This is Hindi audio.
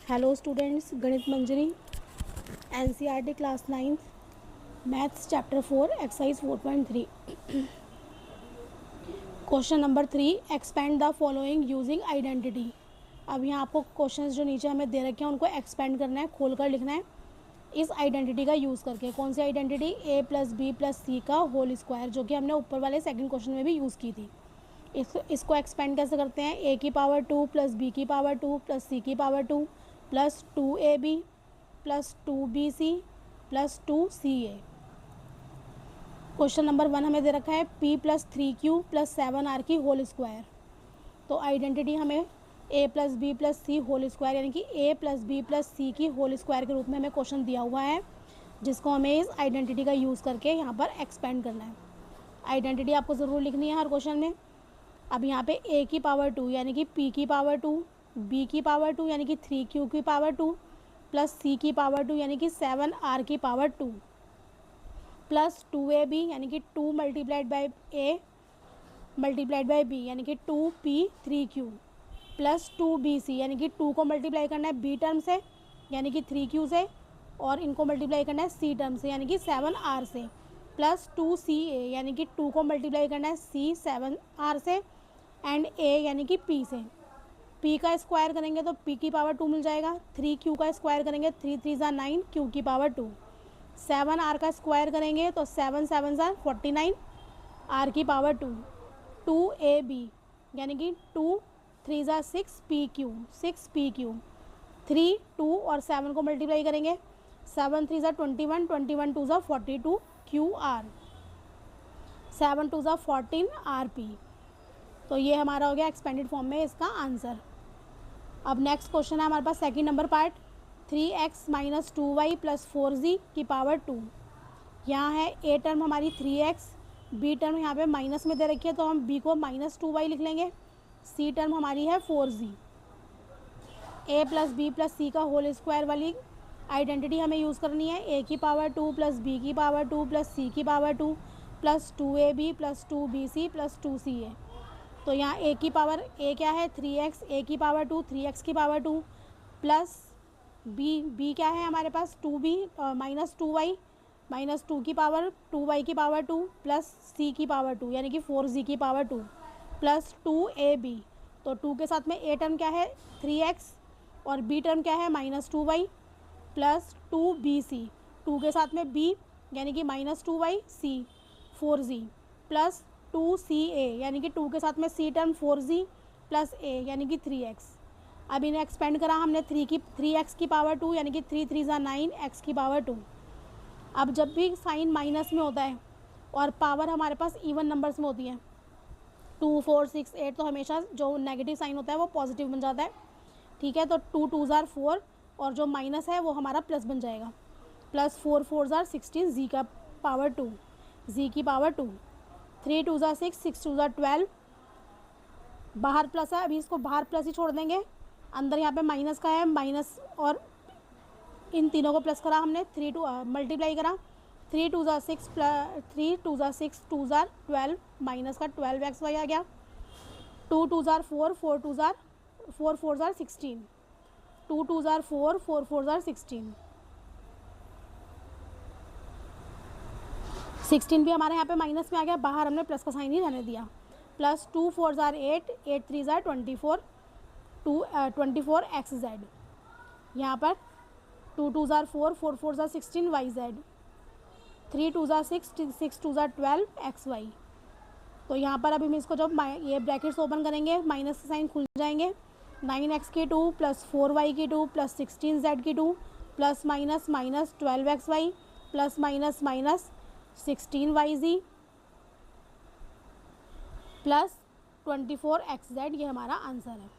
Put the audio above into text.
Hello students, Ganita Manjari NCERT class 9 maths chapter 4 exercise 4.3 question number 3 expand the following using identity. अब यहाँ आपको क्वेश्चंस जो नीचे हमें दे रखे हैं उनको एक्सपेंड करना है, खोलकर लिखना है इस आइडेंटिटी का यूज़ करके। कौन सी identity? a plus B plus C का होल स्क्वायर, जो कि हमने ऊपर वाले सेकंड क्वेश्चन में भी यूज़ की थी। इसको एक्सपेंड कैसे करते हैं? a की पावर 2 प्लस बी की पावर 2 प्लस सी की power 2 plus 2ab plus 2bc plus 2ca। Question number 1 हमें दे रखा है p plus 3q plus 7r की होल स्क्वायर। तो आइडेंटिटी हमें a plus B plus C whole square यानी कि a plus B plus C की होल स्क्वायर के रूप में हमें क्वेश्चन दिया हुआ है, जिसको हमें इस आइडेंटिटी का यूज़ करके यहाँ पर एक्सपेंड करना है। आइडेंटिटी आपको ज़रूर लिखनी है हर क्वेश्चन में। अब यहाँ पे a की पावर 2 यानी कि p की पावर 2, b की पावर 2 यानी कि 3q की पावर 2 प्लस c की पावर 2 यानी कि 7r की पावर 2 प्लस 2ab यानी कि 2 multiplied by a multiplied by b यानी कि 2p 3q प्लस 2bc यानी कि 2 को मल्टीप्लाई करना है b टर्म से यानी कि 3q से, और इनको मल्टीप्लाई करना है c टर्म से यानी कि 7r से, प्लस 2ca यानी कि 2 को मल्टीप्लाई करना है c 7r से एंड a यानी कि p से। p का स्क्वायर करेंगे तो p की पावर 2 मिल जाएगा। 3q का स्क्वायर करेंगे 3 3 ज़ा 9 q की पावर 2। 7r का स्क्वायर करेंगे तो 7 7 ज़ा 49 r की पावर 2। 2ab यानी कि 2 3 ज़ा 6 pq 6pq। 3 2 और 7 को मल्टीप्लाई करेंगे 7 3 ज़ा 21 21 2 ज़ा 42 qr 7 2 ज़ा 14 rp। तो ये हमारा हो गया एक्सपेंडेड फॉर्म में इसका आंसर। अब नेक्स्ट क्वेश्चन है हमारे पास second number part 3x minus 2y plus 4z की पावर 2। यहाँ है a टर्म हमारी 3x, b टर्म यहाँ पे माइनस में दे रखी है तो हम b को माइनस 2y लिख लेंगे, c टर्म हमारी है 4z। a plus B plus C का होल स्क्वायर वाली आइडेंटिटी हमें यूज़ करनी है। a की पावर 2 प्लस b की पावर 2 प्लस c की power 2 plus 2ab plus 2bc plus 2ca। तो यहाँ a की पावर a क्या है 3x, a की पावर 2 3x की पावर 2 प्लस b क्या है हमारे पास 2b माइनस 2y माइनस 2 की पावर 2y की पावर 2 प्लस c की पावर 2 यानी कि 4z की पावर 2 प्लस 2ab। तो 2 के साथ में a टर्म क्या है 3x और b टर्म क्या है माइनस 2y प्लस 2bc। 2 के साथ में b यानी कि minus 2y c 4z plus 2ca यानी कि 2 के साथ में c term 4z plus a यानी कि 3x। अब इन्हें एक्सपेंड करा हमने 3x की पावर 2 यानी कि 3 3 ज़ा 9 x की पावर 2। अब जब भी साइन माइनस में होता है और पावर हमारे पास इवन नंबर्स में होती है 2 4 6 8 तो हमेशा जो नेगेटिव साइन होता है वो पॉजिटिव बन जाता है। ठीक है, तो 2 2 ज़ार 4 और जो माइनस है वो हमारा प्लस बन जाएगा। प्लस 4 4 ज़ार 16 z का पावर 2 z की पावर 2 3 2 ज़ा 6 6 2 ज़ा 12। बाहर प्लस है, अभी इसको बाहर प्लस ही छोड़ देंगे, अंदर यहाँ पे माइनस का है माइनस, और इन तीनों को प्लस करा हमने 3 2 मल्टीप्लाई करा 3 2 ज़ा 6 प्लस 3 2 ज़ा 6 2 ज़ार 12 माइनस का 12xy आ गया। 2 2 ज़ार 4 4 2 ज़ार 4 4 ज़ार 16 2 2 ज़ार 4 4 4 ज़ार 16 भी हमारे यहाँ पे माइनस में आ गया, बाहर हमने प्लस का साइन ही रहने दिया। प्लस 2 4 ज़ार 8 8 3 ज़ार 24 24 xz। यहाँ पर 2 2 ज़ार 4 4 4 ज़ार 16 yz 3 2 ज़ार 6 6 2 ज़ार 12 xy। तो यहाँ पर अभी हम इसको जब ये ब्रैकेट्स ओपन करेंगे माइनस के साइन खुल जाएंगे। 9x की 2 प्लस 4y की 2 प्लस 16z की 2 plus minus minus 12xy plus minus minus 16yz plus 24xz, ये हमारा आंसर है।